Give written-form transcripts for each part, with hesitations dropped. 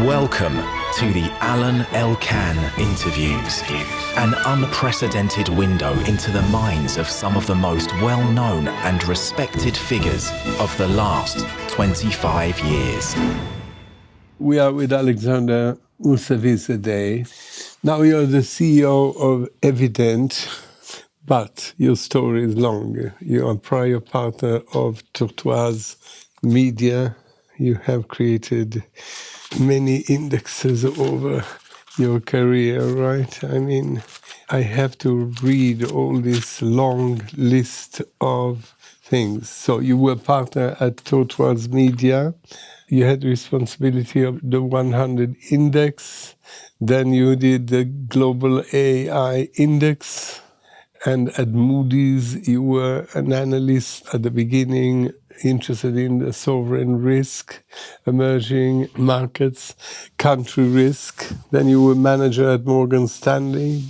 Welcome to the Alain Elkann interviews, an unprecedented window into the minds of some of the most well-known and respected figures of the last 25 years. We are with Alexandra Mousavizadeh. Now you're the CEO of Evident, but your story is long. You are prior partner of Tortoise Media. You have created many indexes over your career, right? I mean, I have to read all this long list of things. So you were partner at Tortoise Media. You had responsibility of the 100 index. Then you did the Global AI Index. And at Moody's, you were an analyst at the beginning, interested in the sovereign risk, emerging markets, country risk. Then you were manager at Morgan Stanley,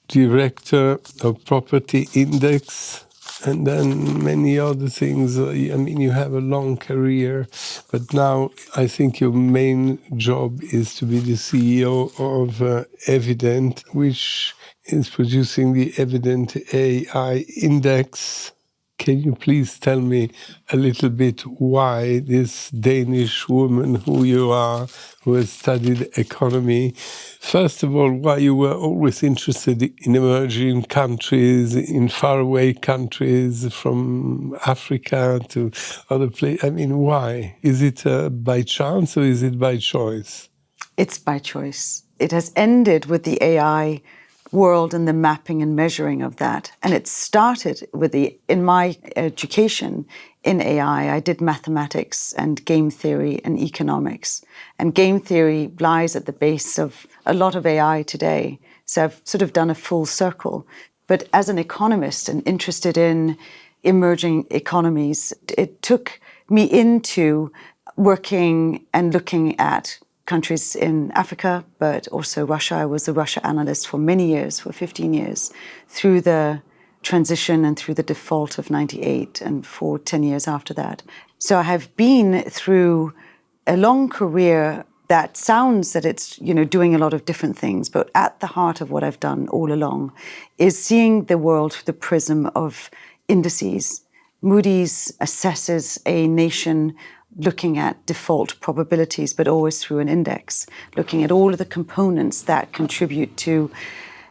director of Property Index, and then many other things. I mean, you have a long career, but now I think your main job is to be the CEO of Evident, which is producing the Evident AI Index. Can you please tell me a little bit why this Danish woman who you are, who has studied economy, first of all, why you were always interested in emerging countries, in faraway countries, from Africa to other places? I mean, why? Is it by chance or is it by choice? It's by choice. It has ended with the AI world and the mapping and measuring of that. And it started with in my education in AI, I did mathematics and game theory and economics. And game theory lies at the base of a lot of AI today. So I've sort of done a full circle. But as an economist and interested in emerging economies, it took me into working and looking at countries in Africa, but also Russia. I was a Russia analyst for many years, for 15 years, through the transition and through the default of 98 and for 10 years after that. So I have been through a long career that sounds that it's, doing a lot of different things, but at the heart of what I've done all along is seeing the world through the prism of indices. Moody's assesses a nation looking at default probabilities, but always through an index, looking at all of the components that contribute to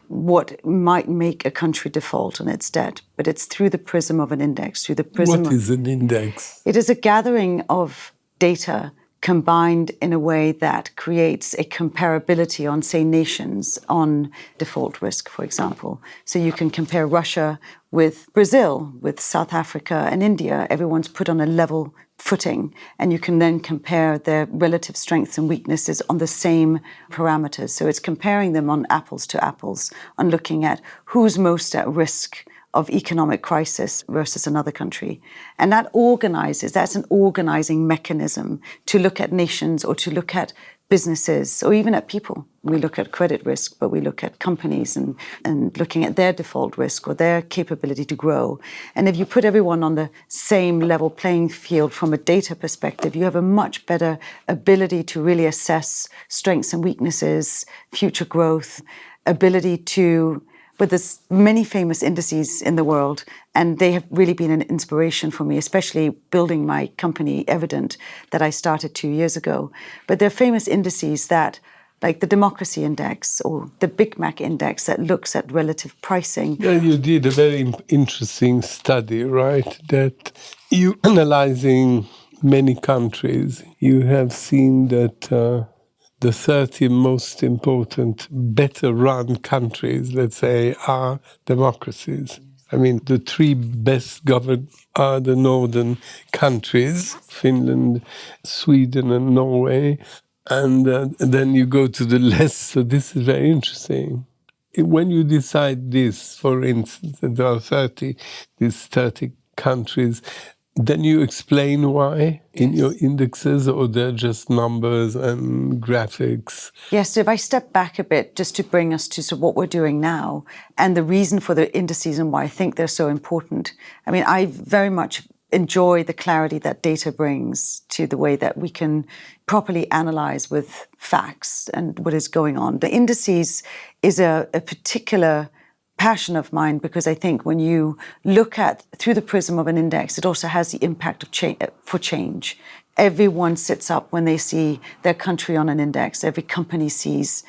what might make a country default on its debt. But it's through the prism of an index, through the prism What is an index? It is a gathering of data combined in a way that creates a comparability on, say, nations on default risk, for example. So you can compare Russia with Brazil, with South Africa and India. Everyone's put on a level footing, and you can then compare their relative strengths and weaknesses on the same parameters. So it's comparing them on apples to apples, on looking at who's most at risk of economic crisis versus another country. And that's an organizing mechanism to look at nations or to look at businesses or even at people. We look at credit risk, but we look at companies and looking at their default risk or their capability to grow. And if you put everyone on the same level playing field from a data perspective, you have a much better ability to really assess strengths and weaknesses, future growth, ability to. But there's many famous indices in the world, and they have really been an inspiration for me, especially building my company, Evident, that I started 2 years ago. But there are famous indices that, like the Democracy Index or the Big Mac Index, that looks at relative pricing. Yeah, you did a very interesting study, right? That you analyzing many countries, you have seen that the 30 most important, better run countries, let's say, are democracies. I mean, the 3 best governed are the northern countries, Finland, Sweden, and Norway. And then you go to the less. So this is very interesting. When you decide this, for instance, that there are these 30 countries, then you explain why in your indexes, or they're just numbers and graphics? Yes, so if I step back a bit just to bring us to what we're doing now and the reason for the indices and why I think they're so important. I mean, I very much enjoy the clarity that data brings to the way that we can properly analyze with facts and what is going on. The indices is a particular passion of mine, because I think when you look at through the prism of an index, it also has the impact of change. Everyone sits up when they see their country on an index. Every company sits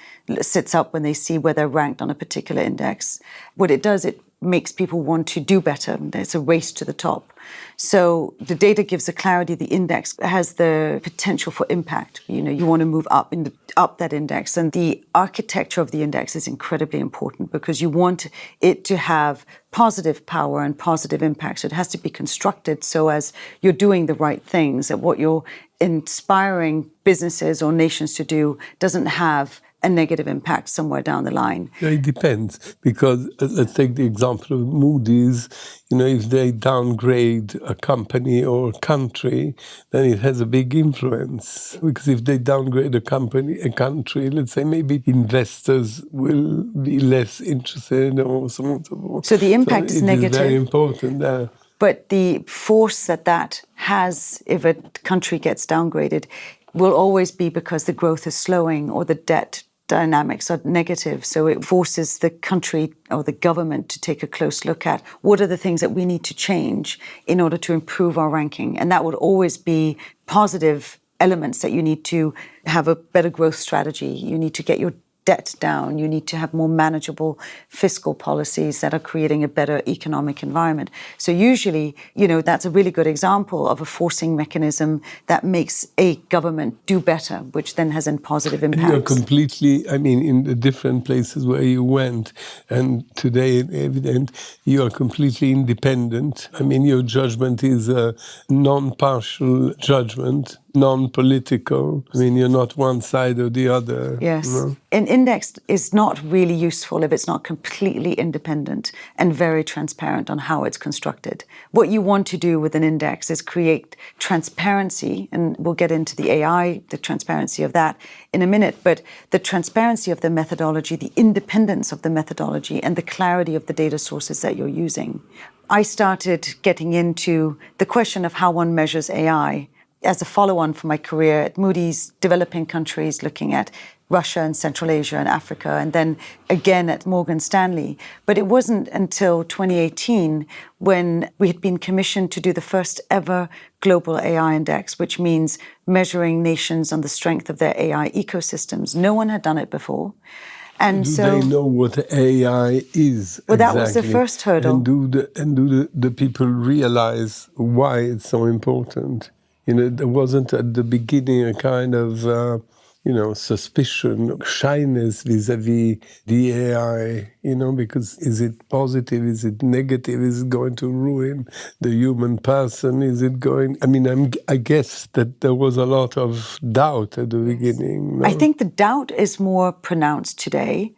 up when they see where they're ranked on a particular index. What it does, it makes people want to do better. It's a race to the top. So the data gives the clarity. The index has the potential for impact. You want to move up that index, and the architecture of the index is incredibly important, because you want it to have positive power and positive impact. So it has to be constructed so as you're doing the right things, that what you're inspiring businesses or nations to do doesn't have a negative impact somewhere down the line. It depends, because let's take the example of Moody's. If they downgrade a company or a country, then it has a big influence. Because if they downgrade a country, let's say maybe investors will be less interested or so on. So the impact is negative. It is very important. But the force that has, if a country gets downgraded, will always be because the growth is slowing or the debt dynamics are negative. So it forces the country or the government to take a close look at what are the things that we need to change in order to improve our ranking. And that would always be positive elements, that you need to have a better growth strategy. You need to get your debt down. You need to have more manageable fiscal policies that are creating a better economic environment. So usually, that's a really good example of a forcing mechanism that makes a government do better, which then has a positive impact. You're completely, in the different places where you went, and today in Evident, you are completely independent. Your judgment is a non-partial judgment, non-political. You're not one side or the other. Yes. An index is not really useful if it's not completely independent and very transparent on how it's constructed. What you want to do with an index is create transparency, and we'll get into the AI, the transparency of that in a minute, but the transparency of the methodology, the independence of the methodology, and the clarity of the data sources that you're using. I started getting into the question of how one measures AI as a follow-on for my career at Moody's, developing countries, looking at Russia and Central Asia and Africa, and then again at Morgan Stanley. But it wasn't until 2018 when we had been commissioned to do the first ever global AI index, which means measuring nations on the strength of their AI ecosystems. No one had done it before. And do they know what AI is? Well, that was the first hurdle. And do the people realize why it's so important? There wasn't at the beginning a kind of, suspicion, shyness vis-a-vis the AI, because is it positive, is it negative, is it going to ruin the human person, is it going... I guess that there was a lot of doubt at the beginning. No? I think the doubt is more pronounced today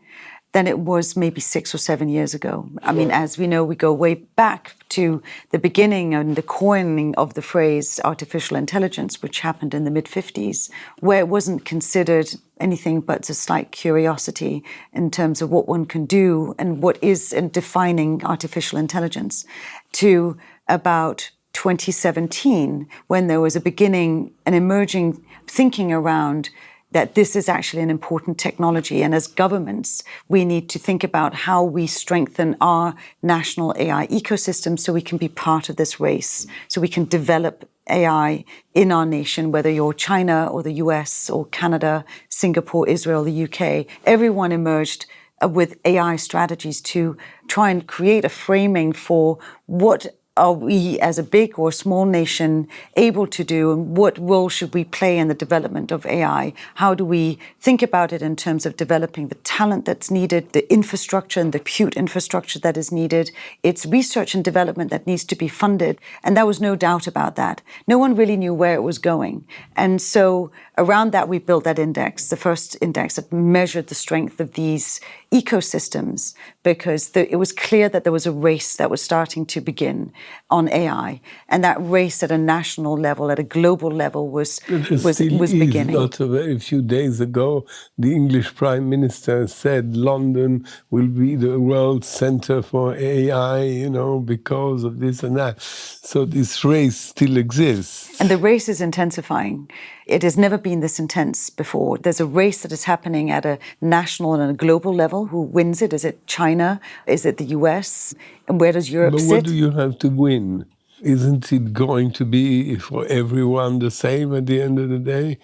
than it was maybe 6 or 7 years ago. As we know, we go way back to the beginning and the coining of the phrase artificial intelligence, which happened in the mid-50s, where it wasn't considered anything but a slight curiosity in terms of what one can do and what is defining artificial intelligence, to about 2017, when there was an emerging thinking around that this is actually an important technology. And as governments, we need to think about how we strengthen our national AI ecosystem so we can be part of this race, so we can develop AI in our nation, whether you're China or the US or Canada, Singapore, Israel, the UK. Everyone emerged with AI strategies to try and create a framing for what are we as a big or small nation able to do, and what role should we play in the development of AI? How do we think about it in terms of developing the talent that's needed, the infrastructure and the compute infrastructure that is needed? It's research and development that needs to be funded, and there was no doubt about that. No one really knew where it was going. And so around that, we built that index, the first index that measured the strength of these ecosystems, because it was clear that there was a race that was starting to begin. on AI. And that race at a national level, at a global level, was beginning. Not a very few days ago, the English Prime Minister said London will be the world center for AI, because of this and that. So this race still exists. And the race is intensifying. It has never been this intense before. There's a race that is happening at a national and a global level. Who wins it? Is it China? Is it the US? And where does Europe sit? But what do you have to win? Isn't it going to be for everyone the same at the end of the day?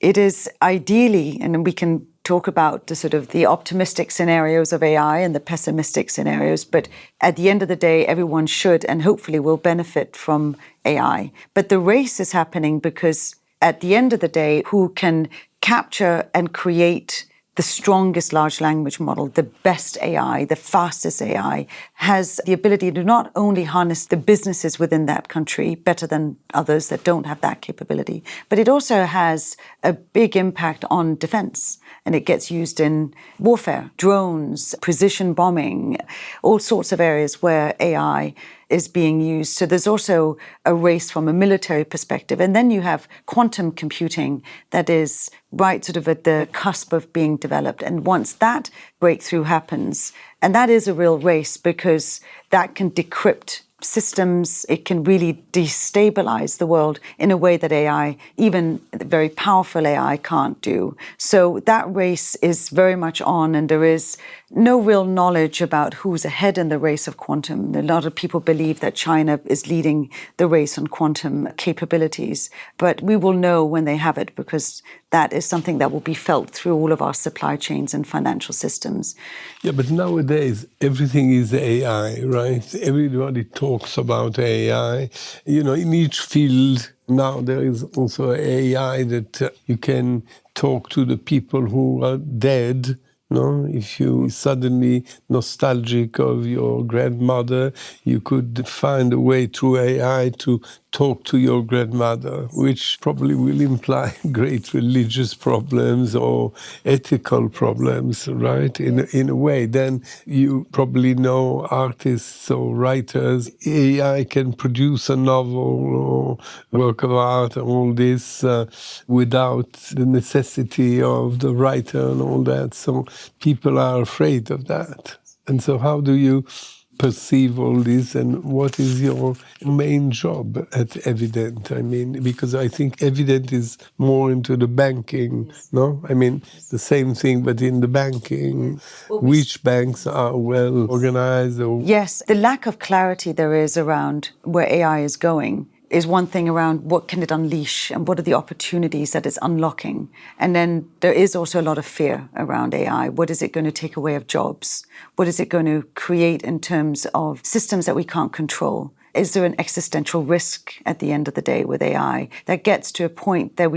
It is ideally, and we can talk about the sort of the optimistic scenarios of AI and the pessimistic scenarios, but at the end of the day, everyone should and hopefully will benefit from AI. But the race is happening because at the end of the day, who can capture and create the strongest large language model, the best AI, the fastest AI, has the ability to not only harness the businesses within that country better than others that don't have that capability, but it also has a big impact on defense. And it gets used in warfare, drones, precision bombing, all sorts of areas where AI is being used. So there's also a race from a military perspective. And then you have quantum computing that is right sort of at the cusp of being developed. And once that breakthrough happens, and that is a real race because that can decrypt systems, it can really destabilize the world in a way that AI, even very powerful AI, can't do. So that race is very much on, and there is no real knowledge about who's ahead in the race of quantum. A lot of people believe that China is leading the race on quantum capabilities, but we will know when they have it because that is something that will be felt through all of our supply chains and financial systems. Yeah, but nowadays everything is AI, right? Everybody talks about AI. In each field now there is also AI that you can talk to the people who are dead. No, if you suddenly nostalgic of your grandmother, you could find a way through AI to talk to your grandmother, which probably will imply great religious problems or ethical problems, right? In a way, then you probably know artists or writers. AI can produce a novel or work of art and all this without the necessity of the writer and all that. So people are afraid of that. And so how do you perceive all this, and what is your main job at Evident? I mean, because I think Evident is more into the banking, no? I mean, the same thing, but in the banking, which banks are well organized? Yes, the lack of clarity there is around where AI is going is one thing around what can it unleash and what are the opportunities that it's unlocking. And then there is also a lot of fear around AI. What is it going to take away of jobs? What is it going to create in terms of systems that we can't control? Is there an existential risk at the end of the day with AI that gets to a point that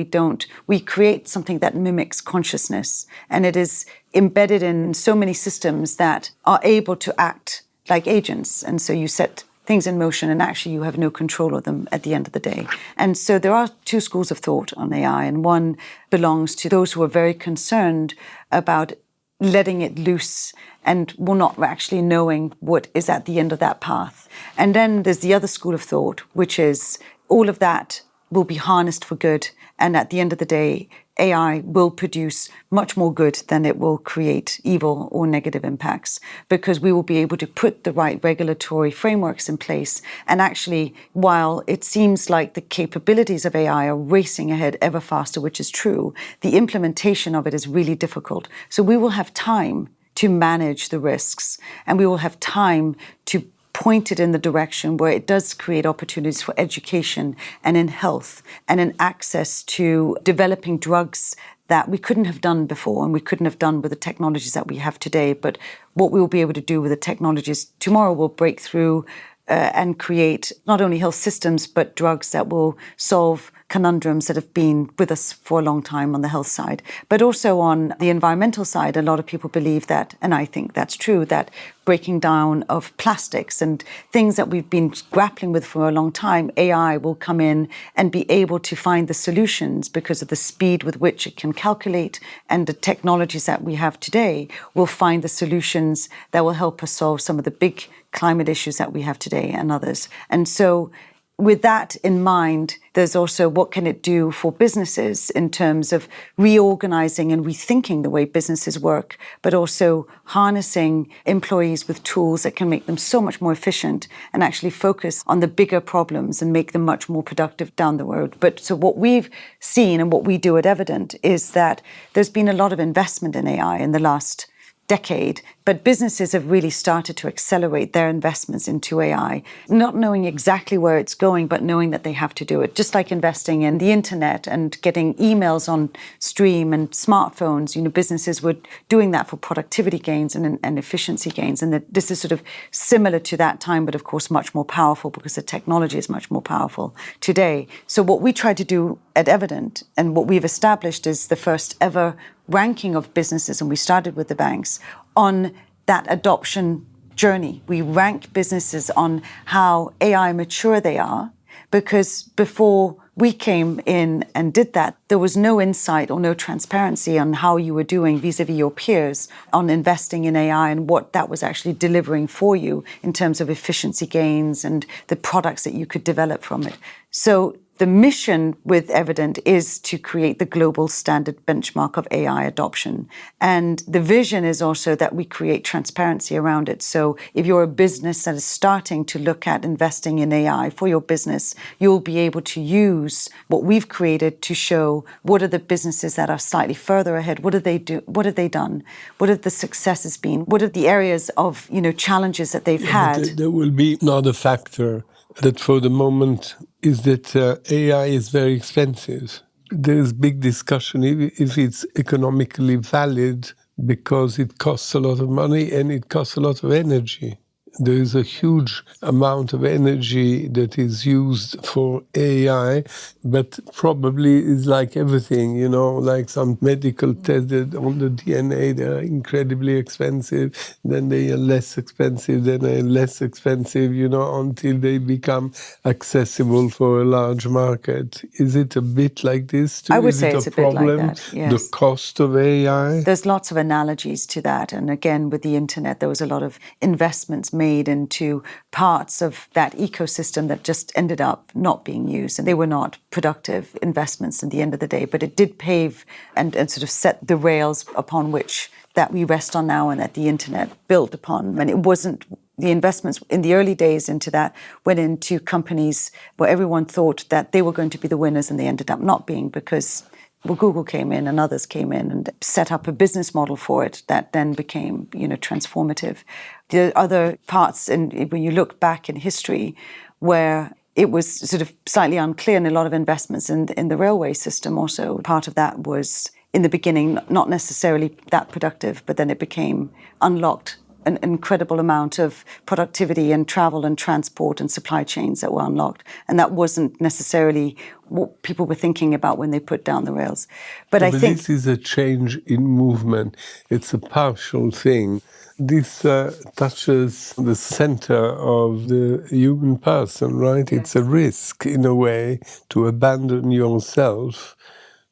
we create something that mimics consciousness, and it is embedded in so many systems that are able to act like agents. And so you set things in motion and actually you have no control of them at the end of the day. And so there are two schools of thought on AI, and one belongs to those who are very concerned about letting it loose and not actually knowing what is at the end of that path. And then there's the other school of thought, which is all of that will be harnessed for good. And at the end of the day, AI will produce much more good than it will create evil or negative impacts, because we will be able to put the right regulatory frameworks in place. And actually, while it seems like the capabilities of AI are racing ahead ever faster, which is true, the implementation of it is really difficult. So we will have time to manage the risks, and we will have time to point it in the direction where it does create opportunities for education and in health and in access to developing drugs that we couldn't have done before and we couldn't have done with the technologies that we have today. But what we will be able to do with the technologies tomorrow will break through and create not only health systems, but drugs that will solve conundrums that have been with us for a long time on the health side. But also on the environmental side, a lot of people believe that, and I think that's true, that breaking down of plastics and things that we've been grappling with for a long time, AI will come in and be able to find the solutions because of the speed with which it can calculate, and the technologies that we have today will find the solutions that will help us solve some of the big climate issues that we have today and others. And so with that in mind, there's also what can it do for businesses in terms of reorganizing and rethinking the way businesses work, but also harnessing employees with tools that can make them so much more efficient and actually focus on the bigger problems and make them much more productive down the road. But so what we've seen and what we do at Evident is that there's been a lot of investment in AI in the last decade, but businesses have really started to accelerate their investments into AI, not knowing exactly where it's going, but knowing that they have to do it. Just like investing in the internet and getting emails on stream and smartphones, businesses were doing that for productivity gains and efficiency gains. And that this is sort of similar to that time, but of course much more powerful because the technology is much more powerful today. So what we try to do at Evident and what we've established is the first ever ranking of businesses, and we started with the banks, on that adoption journey. We rank businesses on how AI mature they are, because before we came in and did that, there was no insight or no transparency on how you were doing vis-a-vis your peers on investing in AI and what that was actually delivering for you in terms of efficiency gains and the products that you could develop from it. So the mission with Evident is to create the global standard benchmark of AI adoption. And the vision is also that we create transparency around it. So if you're a business that is starting to look at investing in AI for your business, you'll be able to use what we've created to show what are the businesses that are slightly further ahead. What do they do? What have they done? What have the successes been? What are the areas of challenges that they've had? There will be another factor that for the moment is that AI is very expensive. There is big discussion if it's economically valid because it costs a lot of money and it costs a lot of energy. There is a huge amount of energy that is used for AI, but probably is like everything, like some medical tests on the DNA, they are incredibly expensive, then they are less expensive, then they are less expensive, until they become accessible for a large market. Is it a bit like this too? I would is say it it's a a bit like problem, that, yes. the cost of AI? There's lots of analogies to that. And again, with the internet, there was a lot of investments made into parts of that ecosystem that just ended up not being used. And they were not productive investments at the end of the day. But it did pave and sort of set the rails upon which that we rest on now and that the internet built upon. And it wasn't the investments in the early days into that went into companies where everyone thought that they were going to be the winners and they ended up not being because Google came in and others came in and set up a business model for it that then became, transformative. The other parts, and when you look back in history, where it was sort of slightly unclear and a lot of investments in the railway system also, part of that was in the beginning not necessarily that productive, but then it became unlocked an incredible amount of productivity and travel and transport and supply chains that were unlocked. And that wasn't necessarily what people were thinking about when they put down the rails. But I think this is a change in movement. It's a partial thing. This touches the center of the human person, right? Yes. It's a risk, in a way, to abandon yourself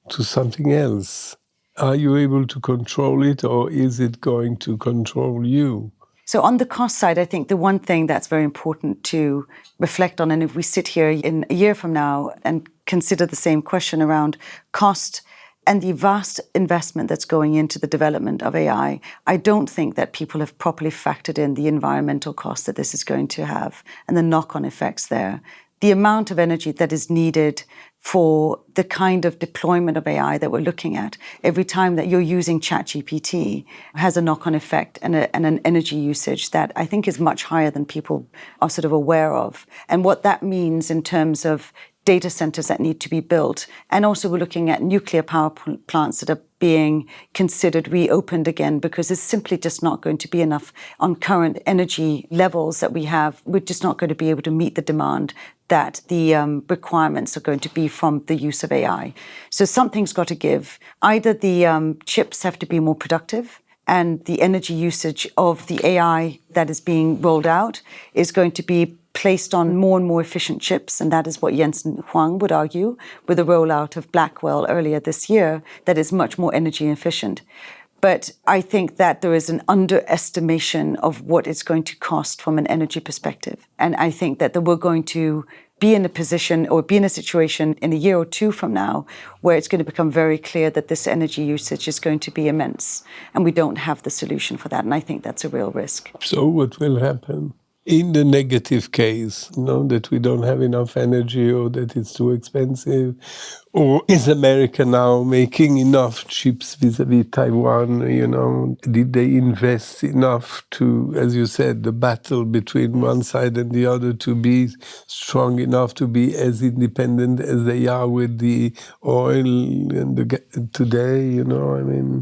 to something else. Are you able to control it, or is it going to control you? So on the cost side, I think the one thing that's very important to reflect on, and if we sit here in a year from now and consider the same question around cost and the vast investment that's going into the development of AI, I don't think that people have properly factored in the environmental cost that this is going to have and the knock-on effects there. The amount of energy that is needed for the kind of deployment of AI that we're looking at, every time that you're using ChatGPT has a knock-on effect and an energy usage that I think is much higher than people are sort of aware of. And what that means in terms of data centers that need to be built. And also we're looking at nuclear power plants that are being considered reopened again because it's simply just not going to be enough on current energy levels that we have. We're just not going to be able to meet the demand that the requirements are going to be from the use of AI. So something's got to give. Either the chips have to be more productive and the energy usage of the AI that is being rolled out is going to be placed on more and more efficient chips, and that is what Jensen Huang would argue with the rollout of Blackwell earlier this year, that is much more energy efficient. But I think that there is an underestimation of what it's going to cost from an energy perspective. And I think that we're going to be in a position or be in a situation in a year or two from now where it's going to become very clear that this energy usage is going to be immense. And we don't have the solution for that. And I think that's a real risk. So what will happen? In the negative case, that we don't have enough energy or that it's too expensive, or is America now making enough chips vis-a-vis Taiwan? Did they invest enough to, as you said, the battle between one side and the other to be strong enough to be as independent as they are with the oil and today?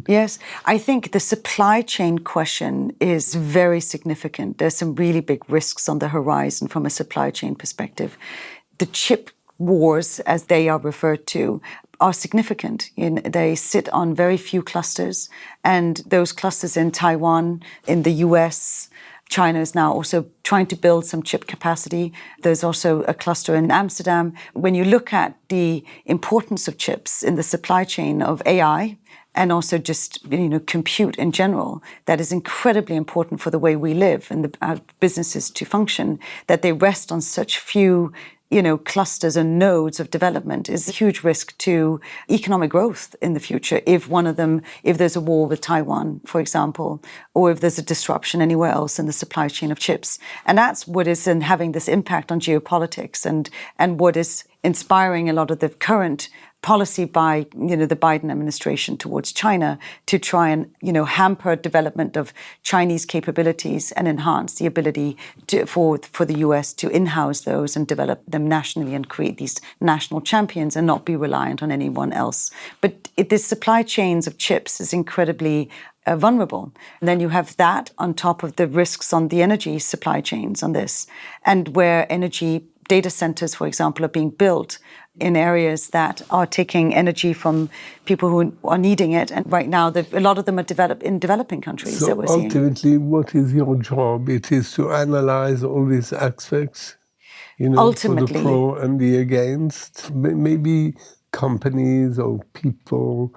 Yes, I think the supply chain question is very significant. There's some really big risks on the horizon from a supply chain perspective. The chip wars, as they are referred to, are significant. They sit on very few clusters, and those clusters in Taiwan, in the US, China is now also trying to build some chip capacity. There's also a cluster in Amsterdam. When you look at the importance of chips in the supply chain of AI, and also just compute in general, that is incredibly important for the way we live and our businesses to function, that they rest on such few clusters and nodes of development is a huge risk to economic growth in the future if there's a war with Taiwan, for example, or if there's a disruption anywhere else in the supply chain of chips. And that's what is having this impact on geopolitics and what is inspiring a lot of the current policy by the Biden administration towards China to try and hamper development of Chinese capabilities and enhance the ability for the US to in-house those and develop them nationally and create these national champions and not be reliant on anyone else. But the supply chains of chips is incredibly vulnerable. And then you have that on top of the risks on the energy supply chains on this, and where energy data centers, for example, are being built in areas that are taking energy from people who are needing it. And right now, a lot of them are developed in developing countries that we're seeing. So ultimately, what is your job? It is to analyze all these aspects, Ultimately, for the pro and the against. Maybe companies or people,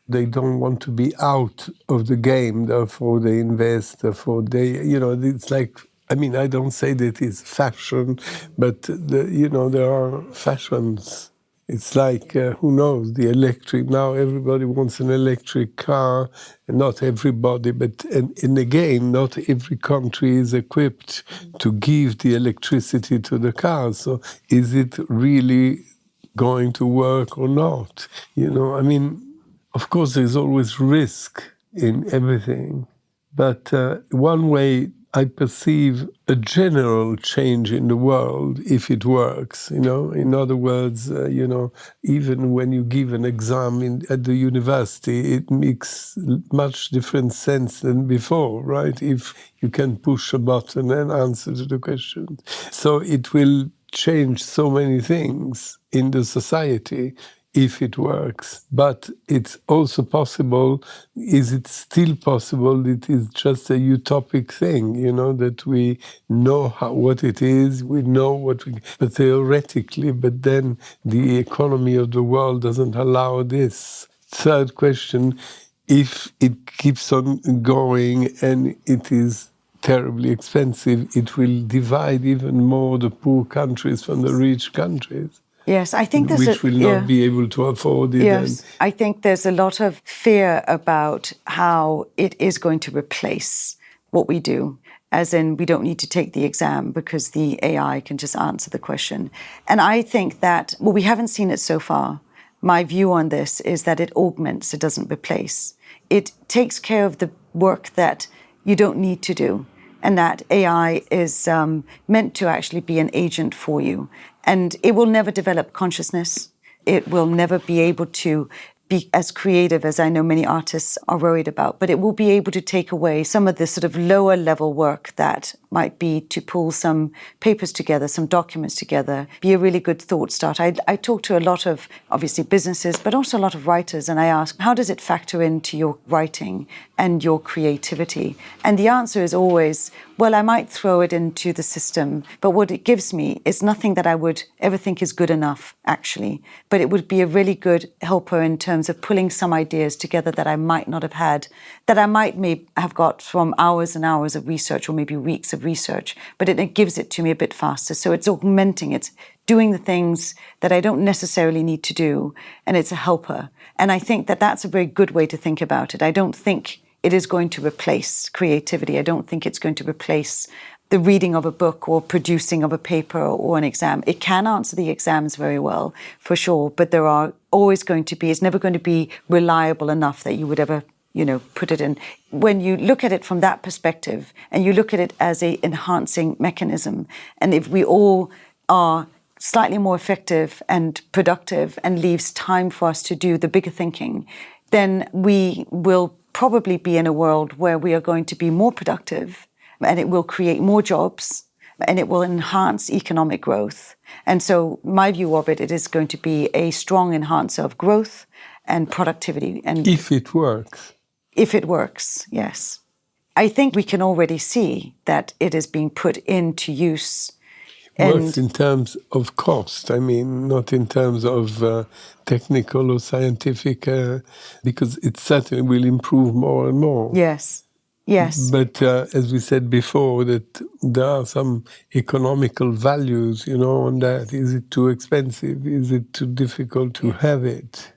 they don't want to be out of the game, therefore they invest, therefore they, it's like, I don't say that it's fashion, but there are fashions. It's like, who knows, the electric, now everybody wants an electric car, and not everybody, but and again, not every country is equipped to give the electricity to the car. So is it really going to work or not? Of course, there's always risk in everything, but one way I perceive a general change in the world if it works, In other words, even when you give an exam at the university, it makes much different sense than before, right? If you can push a button and answer to the question. So it will change so many things in the society if it works. But it's also possible, is it still possible, it is just a utopic thing, that we know what it is, we know but theoretically, but then the economy of the world doesn't allow this. Third question, if it keeps on going and it is terribly expensive, it will divide even more the poor countries from the rich countries. Yes, I think which will not be able to afford it. Yes, I think there's a lot of fear about how it is going to replace what we do, as in we don't need to take the exam because the AI can just answer the question. And I think that, we haven't seen it so far. My view on this is that it augments, it doesn't replace. It takes care of the work that you don't need to do, and that AI is meant to actually be an agent for you. And it will never develop consciousness. It will never be able to be as creative as I know many artists are worried about, but it will be able to take away some of the sort of lower level work that might be to pull some papers together, some documents together, be a really good thought start. I talk to a lot of, obviously, businesses, but also a lot of writers, and I ask, how does it factor into your writing and your creativity? And the answer is always, well, I might throw it into the system, but what it gives me is nothing that I would ever think is good enough, actually. But it would be a really good helper in terms terms of pulling some ideas together that I might not have had, that I might have got from hours and hours of research or maybe weeks of research, but it gives it to me a bit faster. So it's augmenting, it's doing the things that I don't necessarily need to do, and it's a helper. And I think that that's a very good way to think about it. I don't think it is going to replace creativity. I don't think it's going to replace the reading of a book or producing of a paper or an exam. It can answer the exams very well, for sure, but there are always going to be, it's never going to be reliable enough that you would ever, put it in. When you look at it from that perspective and you look at it as a enhancing mechanism, and if we all are slightly more effective and productive and leaves time for us to do the bigger thinking, then we will probably be in a world where we are going to be more productive, and it will create more jobs, and it will enhance economic growth. And so my view of it is going to be a strong enhancer of growth and productivity. And if it works. If it works, yes. I think we can already see that it is being put into use. Works in terms of cost, I mean, not in terms of technical or scientific, because it certainly will improve more and more. Yes, yes. But as we said before, that there are some economical values, on that. Is it too expensive? Is it too difficult to have it?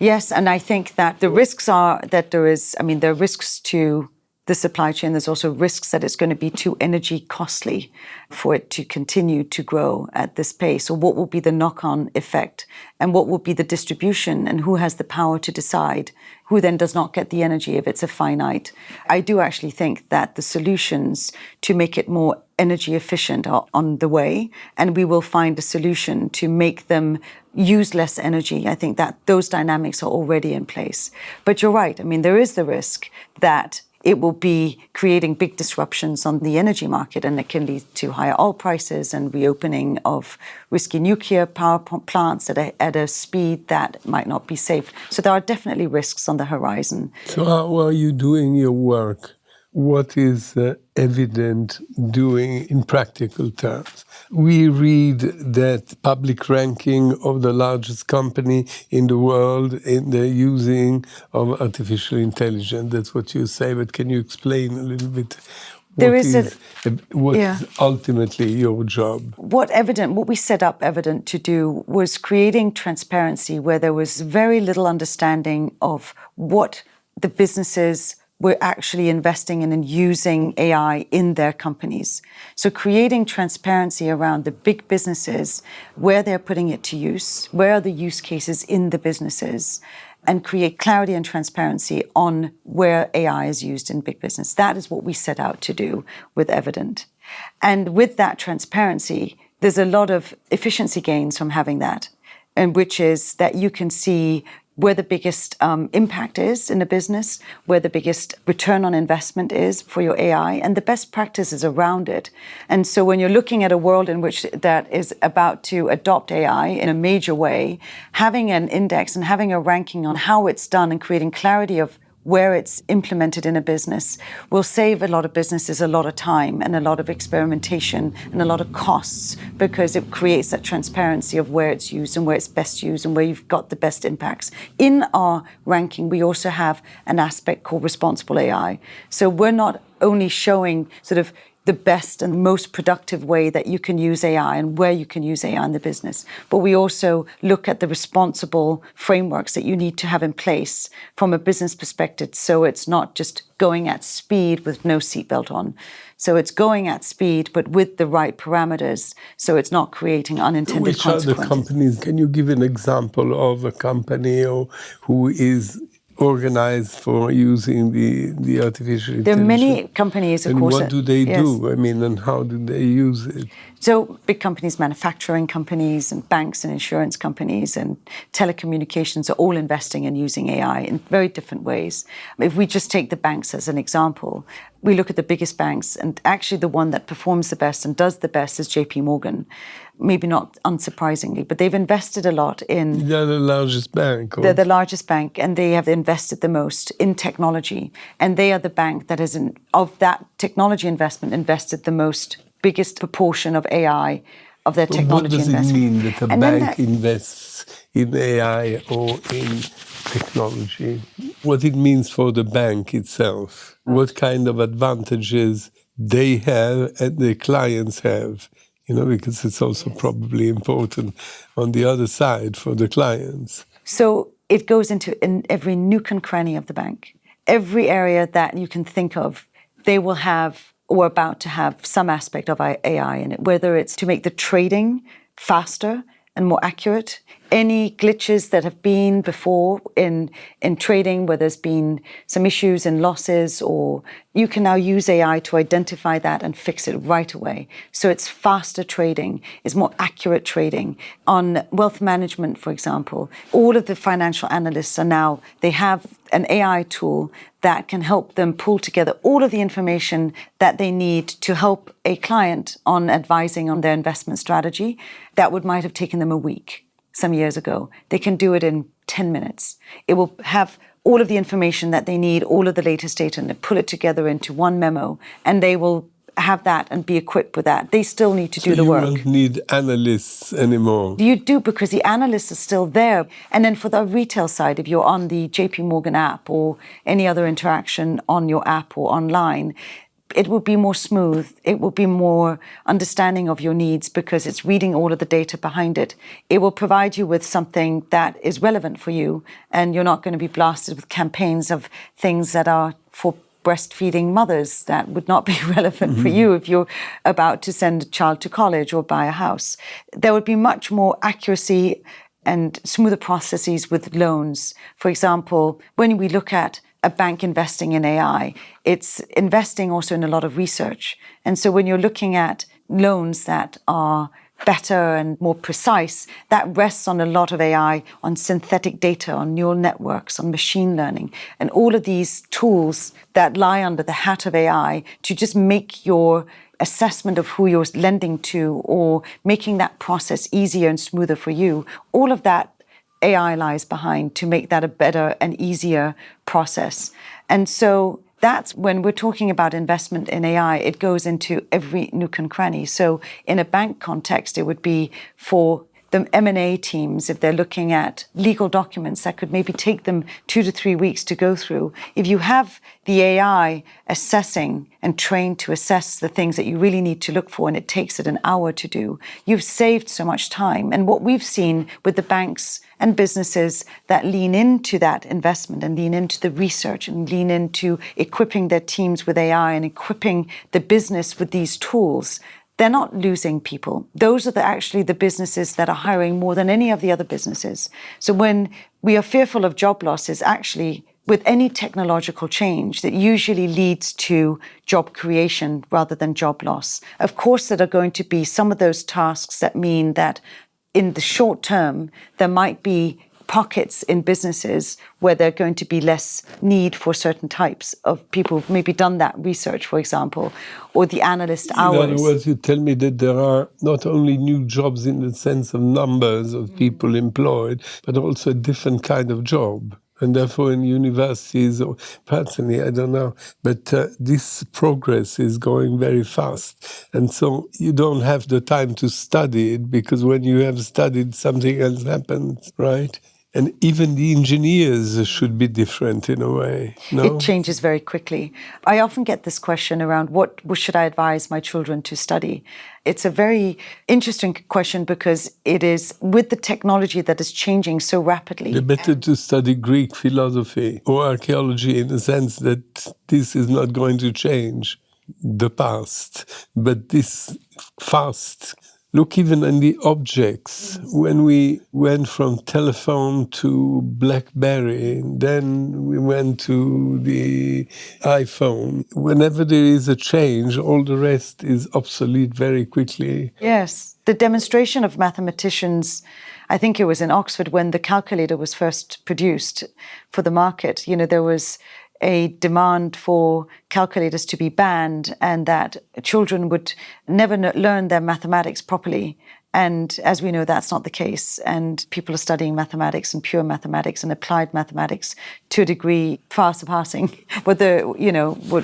Yes, and I think that the risks are that there are risks to the supply chain. There's also risks that it's going to be too energy costly for it to continue to grow at this pace. Or what will be the knock-on effect, and what will be the distribution, and who has the power to decide who then does not get the energy if it's a finite. I do actually think that the solutions to make it more energy efficient are on the way, and we will find a solution to make them use less energy. I think that those dynamics are already in place. But you're right. There is the risk that it will be creating big disruptions on the energy market, and it can lead to higher oil prices and reopening of risky nuclear power plants at a speed that might not be safe. So there are definitely risks on the horizon. So how are you doing your work? What is Evident doing in practical terms? We read that public ranking of the largest company in the world in the using of artificial intelligence. That's what you say, but can you explain a little bit what is ultimately your job? What we set up Evident to do was creating transparency where there was very little understanding of what the businesses were actually investing in and using AI in their companies. So creating transparency around the big businesses, where they're putting it to use, where are the use cases in the businesses, and create clarity and transparency on where AI is used in big business. That is what we set out to do with Evident. And with that transparency, there's a lot of efficiency gains from having that, and which is that you can see where the biggest impact is in a business, where the biggest return on investment is for your AI, and the best practices around it. And so when you're looking at a world in which that is about to adopt AI in a major way, having an index and having a ranking on how it's done and creating clarity of where it's implemented in a business will save a lot of businesses a lot of time and a lot of experimentation and a lot of costs, because it creates that transparency of where it's used and where it's best used and where you've got the best impacts. In our ranking, we also have an aspect called responsible AI. So we're not only showing sort of the best and most productive way that you can use AI and where you can use AI in the business. But we also look at the responsible frameworks that you need to have in place from a business perspective, so it's not just going at speed with no seatbelt on. So it's going at speed, but with the right parameters, so it's not creating unintended consequences. Which are the companies? Can you give an example of a company or who is organized for using the artificial intelligence? There are many companies, of course. And what do they do? And how do they use it? So big companies, manufacturing companies and banks and insurance companies and telecommunications are all investing in using AI in very different ways. If we just take the banks as an example, we look at the biggest banks, and actually the one that performs the best and does the best is JP Morgan. Maybe not unsurprisingly, but they've invested a lot in... They're the largest bank. They're the largest bank, and they have invested the most in technology. And they are the bank that has, of that technology investment, invested the biggest proportion of AI of their technology investment. What does it mean that a bank invests in AI or in technology, what it means for the bank itself, what kind of advantages they have and their clients have, because it's also probably important on the other side for the clients. So it goes into in every nook and cranny of the bank. Every area that you can think of, they will have or about to have some aspect of AI in it, whether it's to make the trading faster and more accurate. Any glitches that have been before in trading, where there's been some issues and losses, or you can now use AI to identify that and fix it right away. So it's faster trading, it's more accurate trading. On wealth management, for example, all of the financial analysts they have an AI tool that can help them pull together all of the information that they need to help a client on advising on their investment strategy that might have taken them a week some years ago. They can do it in 10 minutes. It will have all of the information that they need, all of the latest data, and they pull it together into one memo, and they will have that and be equipped with that. They still need to do the work. So you don't need analysts anymore. You do, because the analysts are still there. And then for the retail side, if you're on the JP Morgan app or any other interaction on your app or online, it will be more smooth. It will be more understanding of your needs because it's reading all of the data behind it. It will provide you with something that is relevant for you, and you're not going to be blasted with campaigns of things that are for breastfeeding mothers that would not be relevant for you if you're about to send a child to college or buy a house. There would be much more accuracy and smoother processes with loans. For example, when we look at a bank investing in AI, it's investing also in a lot of research. And so when you're looking at loans that are better and more precise, that rests on a lot of AI, on synthetic data, on neural networks, on machine learning, and all of these tools that lie under the hat of AI to just make your assessment of who you're lending to or making that process easier and smoother for you. All of that AI lies behind to make that a better and easier process. And so that's when we're talking about investment in AI, it goes into every nook and cranny. So in a bank context, it would be for the M&A teams, if they're looking at legal documents that could maybe take them 2 to 3 weeks to go through. If you have the AI assessing and trained to assess the things that you really need to look for, and it takes it an hour to do, you've saved so much time. And what we've seen with the banks and businesses that lean into that investment and lean into the research and lean into equipping their teams with AI and equipping the business with these tools, they're not losing people. Those are actually the businesses that are hiring more than any of the other businesses. So when we are fearful of job losses, actually, with any technological change, that usually leads to job creation rather than job loss. Of course, there are going to be some of those tasks that mean that in the short term, there might be pockets in businesses where there's going to be less need for certain types of people who've maybe done that research, for example, or the analyst hours. In other words, you tell me that there are not only new jobs in the sense of numbers of people employed, but also a different kind of job. And therefore in universities, or personally, I don't know, but this progress is going very fast. And so you don't have the time to study it, because when you have studied, something else happens, right? And even the engineers should be different in a way, no? It changes very quickly. I often get this question around what should I advise my children to study? It's a very interesting question because it is with the technology that is changing so rapidly. It's better to study Greek philosophy or archaeology in the sense that this is not going to change the past, but this fast. Look even in the objects. When we went from telephone to BlackBerry, then we went to the iPhone. Whenever there is a change, all the rest is obsolete very quickly. Yes. The demonstration of mathematicians, I think it was in Oxford when the calculator was first produced for the market. You know, there was a demand for calculators to be banned and that children would never learn their mathematics properly. And as we know, that's not the case. And people are studying mathematics and pure mathematics and applied mathematics to a degree far surpassing what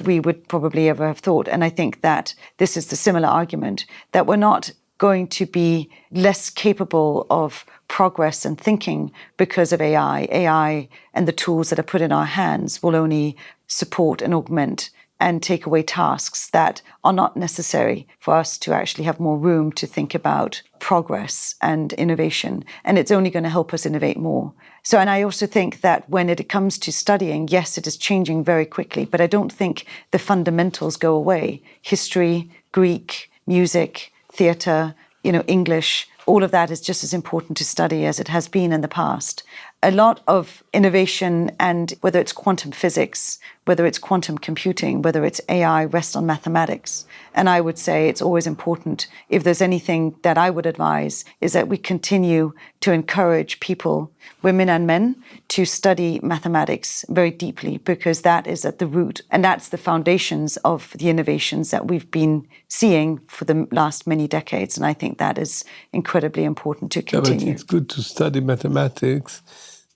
we would probably ever have thought. And I think that this is the similar argument, that we're not going to be less capable of progress and thinking because of AI. AI and the tools that are put in our hands will only support and augment and take away tasks that are not necessary for us to actually have more room to think about progress and innovation. And it's only going to help us innovate more. So, and I also think that when it comes to studying, yes, it is changing very quickly, but I don't think the fundamentals go away. History, Greek, music, theatre, English, all of that is just as important to study as it has been in the past. A lot of innovation, and whether it's quantum physics, whether it's quantum computing, whether it's AI, rests on mathematics. And I would say it's always important, if there's anything that I would advise, is that we continue to encourage people, women and men, to study mathematics very deeply, because that is at the root, and that's the foundations of the innovations that we've been seeing for the last many decades. And I think that is incredibly important to continue. Yeah, but it's good to study mathematics,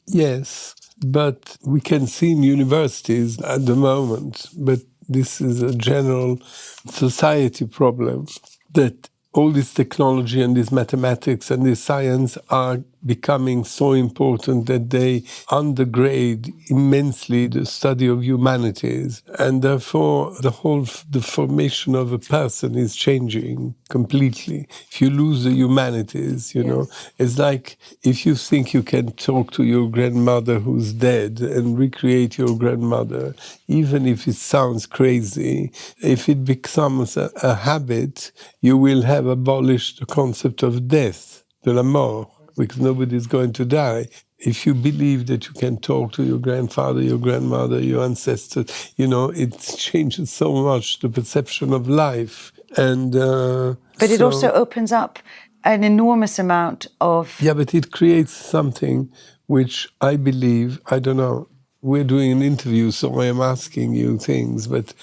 yes, but we can see in universities at the moment, but this is a general society problem, that all this technology and this mathematics and this science are becoming so important that they undergrade immensely the study of humanities. And therefore, the formation of a person is changing completely. If you lose the humanities, you know, it's like if you think you can talk to your grandmother who's dead and recreate your grandmother, even if it sounds crazy, if it becomes a habit, you will have abolished the concept of death, de la mort, because nobody's going to die. If you believe that you can talk to your grandfather, your grandmother, your ancestors, you know, it changes so much the perception of life. And but it also opens up an enormous amount of... Yeah, but it creates something which I believe, I don't know, we're doing an interview, so I am asking you things, but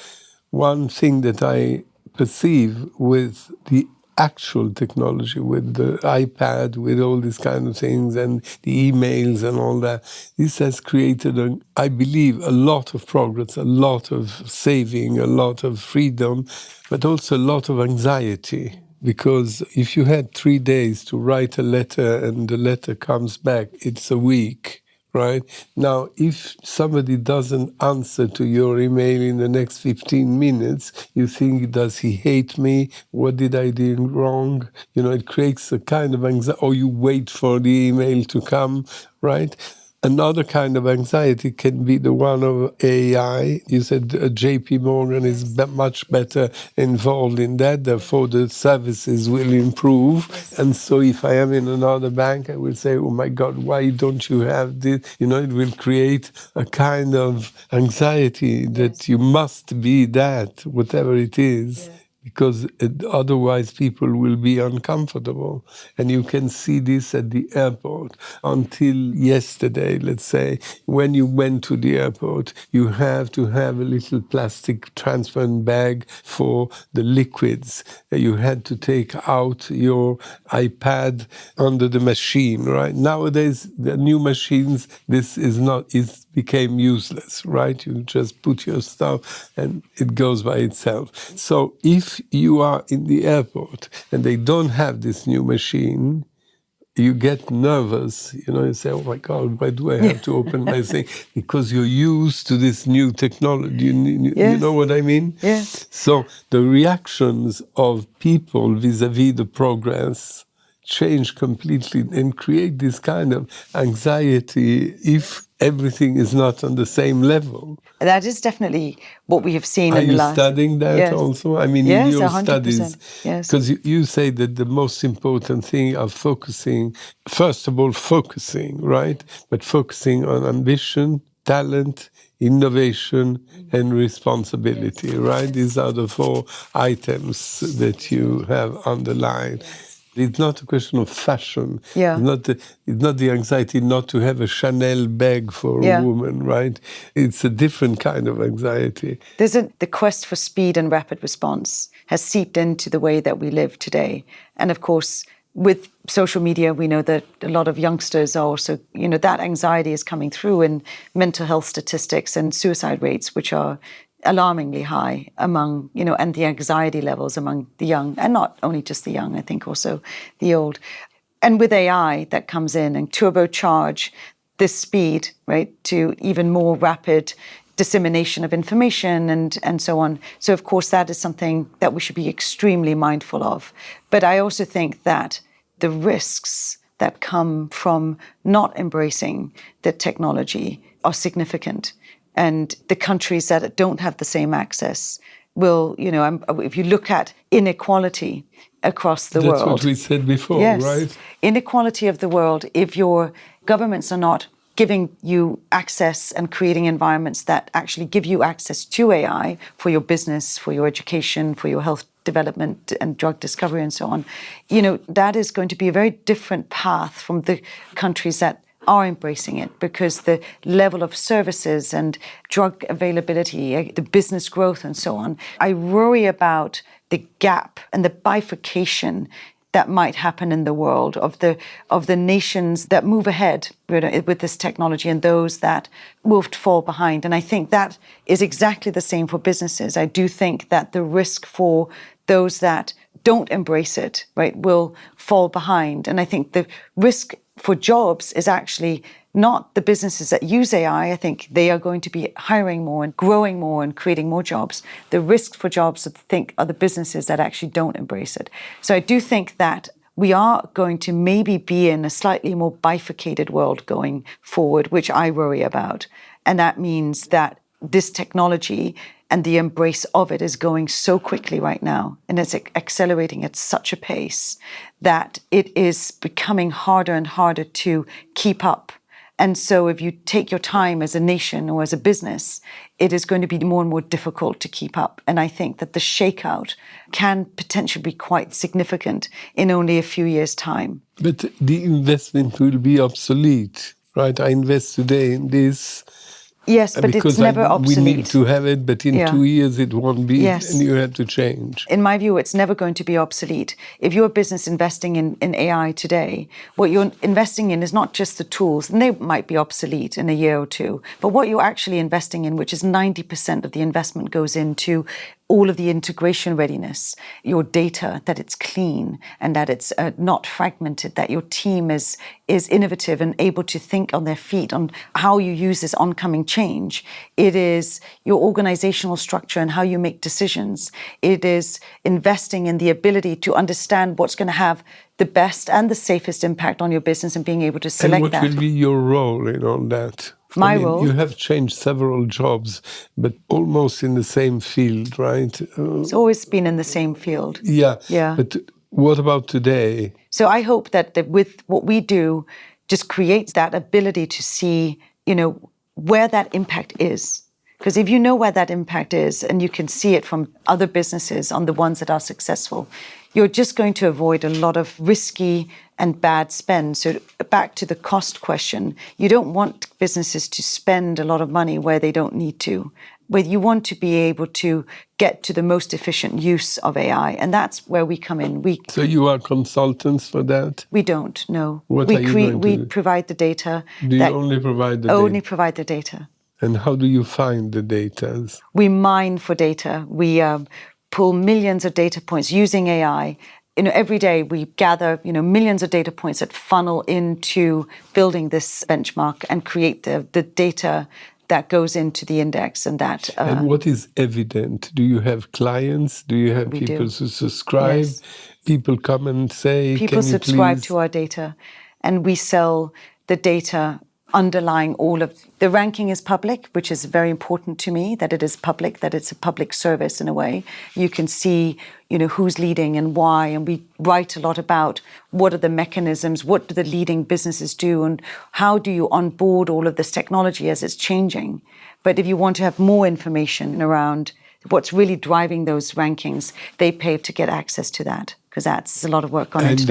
one thing that I perceive with the actual technology, with the iPad, with all these kind of things, and the emails and all that, this has created, I believe, a lot of progress, a lot of saving, a lot of freedom, but also a lot of anxiety. Because if you had 3 days to write a letter and the letter comes back, it's a week, right? Now, if somebody doesn't answer to your email in the next 15 minutes, you think, does he hate me? What did I do wrong? You know, it creates a kind of anxiety, or you wait for the email to come, right? Another kind of anxiety can be the one of AI. You said JP Morgan is much better involved in that, therefore the services will improve. And so if I am in another bank, I will say, oh my God, why don't you have this? You know, it will create a kind of anxiety that you must be that, whatever it is. Because otherwise people will be uncomfortable. And you can see this at the airport. Until yesterday, let's say, when you went to the airport, you have to have a little plastic transparent bag for the liquids. You had to take out your iPad under the machine, right? Nowadays, the new machines, this is not, it became useless, right? You just put your stuff and it goes by itself. So if you are in the airport and they don't have this new machine, you get nervous, you know, you say, oh my God, why do I have to open my thing? Because you're used to this new technology, you know what I mean? Yes. So the reactions of people vis-a-vis the progress change completely and create this kind of anxiety if everything is not on the same level. That is definitely what we have seen in the last... Are you studying that also? I mean, in your 100%. studies, because you say that the most important thing are focusing, first of all, focusing, right? But focusing on ambition, talent, innovation, and responsibility, right? These are the 4 items that you have underlined. It's not a question of fashion. It's not the anxiety not to have a Chanel bag for a woman, right? It's a different kind of anxiety. The quest for speed and rapid response has seeped into the way that we live today. And of course, with social media, we know that a lot of youngsters are also, you know, that anxiety is coming through in mental health statistics and suicide rates, which are alarmingly high among, you know, and the anxiety levels among the young, and not only just the young, I think also the old. And with AI that comes in and turbocharge this speed, right, to even more rapid dissemination of information and so on. So, of course, that is something that we should be extremely mindful of. But I also think that the risks that come from not embracing the technology are significant. And the countries that don't have the same access will, if you look at inequality across the world. That's what we said before, yes, right? Inequality of the world, if your governments are not giving you access and creating environments that actually give you access to AI for your business, for your education, for your health development and drug discovery and so on, that is going to be a very different path from the countries that are embracing it, because the level of services and drug availability, the business growth and so on, I worry about the gap and the bifurcation that might happen in the world of the nations that move ahead with this technology and those that will fall behind. And I think that is exactly the same for businesses. I do think that the risk for those that don't embrace it, right, will fall behind. And I think the risk for jobs is actually not the businesses that use AI. I think they are going to be hiring more and growing more and creating more jobs. The risk for jobs, I think, are the businesses that actually don't embrace it. So I do think that we are going to maybe be in a slightly more bifurcated world going forward, which I worry about. And that means that this technology and the embrace of it is going so quickly right now, and it's accelerating at such a pace that it is becoming harder and harder to keep up. And so if you take your time as a nation or as a business, it is going to be more and more difficult to keep up. And I think that the shakeout can potentially be quite significant in only a few years' time. But the investment will be obsolete, right? I invest today in this. Yes, but it's never obsolete. We need to have it, but in 2 years it won't be, yes. And you have to change. In my view, it's never going to be obsolete. If you're a business investing in AI today, what you're investing in is not just the tools, and they might be obsolete in a year or two, but what you're actually investing in, which is 90% of the investment, goes into all of the integration readiness, your data, that it's clean and that it's not fragmented, that your team is innovative and able to think on their feet on how you use this oncoming change. It is your organizational structure and how you make decisions. It is investing in the ability to understand what's going to have the best and the safest impact on your business and being able to select that. And what will be your role in all that? My role? You have changed several jobs, but almost in the same field, right? It's always been in the same field. Yeah. But what about today? So I hope that with what we do just creates that ability to see, where that impact is. Because if you know where that impact is and you can see it from other businesses on the ones that are successful, you're just going to avoid a lot of risky and bad spend. So back to the cost question, you don't want businesses to spend a lot of money where they don't need to. Where you want to be able to get to the most efficient use of AI. And that's where we come in. So you are consultants for that? We don't, no. What are you going to we do? provide the data. Do you only provide the data? Only provide the data. And how do you find the data? We mine for data. We pull millions of data points using AI. Every day we gather, millions of data points that funnel into building this benchmark and create the data that goes into the index and that. And what is evident? Do you have clients? Do you have people who subscribe? Yes. People come and say, people subscribe to our data, and we sell the data underlying all of the ranking is public, which is very important to me, that it is public, that it's a public service in a way. You can see, who's leading and why, and we write a lot about what are the mechanisms, what do the leading businesses do, and how do you onboard all of this technology as it's changing. But if you want to have more information around what's really driving those rankings, they pay to get access to that, because that's a lot of work on it.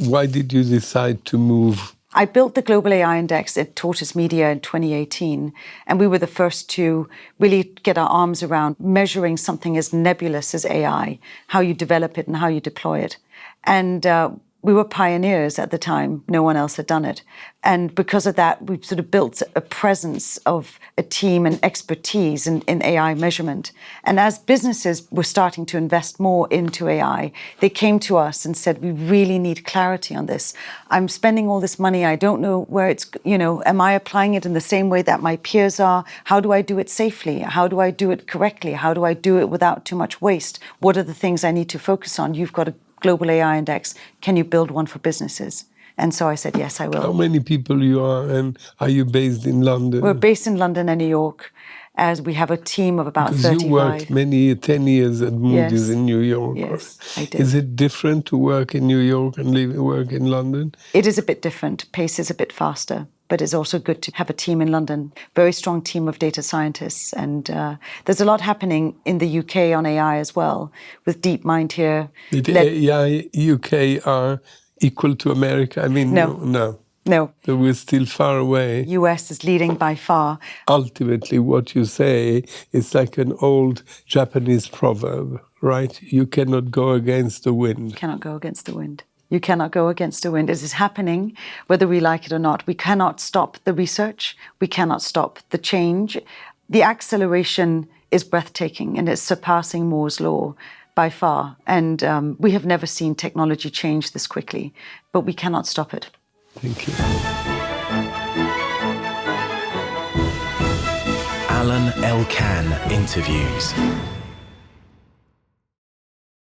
Why did you decide to move? I built the Global AI Index at Tortoise Media in 2018, and we were the first to really get our arms around measuring something as nebulous as AI, how you develop it and how you deploy it. And we were pioneers at the time. No one else had done it. And because of that, we've sort of built a presence of a team and expertise in AI measurement. And as businesses were starting to invest more into AI, they came to us and said, we really need clarity on this. I'm spending all this money. I don't know where it's, am I applying it in the same way that my peers are? How do I do it safely? How do I do it correctly? How do I do it without too much waste? What are the things I need to focus on? You've got a global AI index. Can you build one for businesses? And so I said, yes, I will. How many people you are, and are you based in London? We're based in London and New York, as we have a team of about 35. Because you worked 10 years at Moody's in New York. Yes, I did. Is it different to work in New York and work in London? It is a bit different. Pace is a bit faster, but it's also good to have a team in London. Very strong team of data scientists. And there's a lot happening in the UK on AI as well, with DeepMind here. Did AI UK are equal to America? I mean, no. So we're still far away. US is leading by far. Ultimately, what you say is like an old Japanese proverb, right? You cannot go against the wind. You cannot go against the wind. You cannot go against the wind. It is happening, whether we like it or not. We cannot stop the research. We cannot stop the change. The acceleration is breathtaking, and it's surpassing Moore's law by far. And we have never seen technology change this quickly, but we cannot stop it. Thank you. Alain Elkann interviews.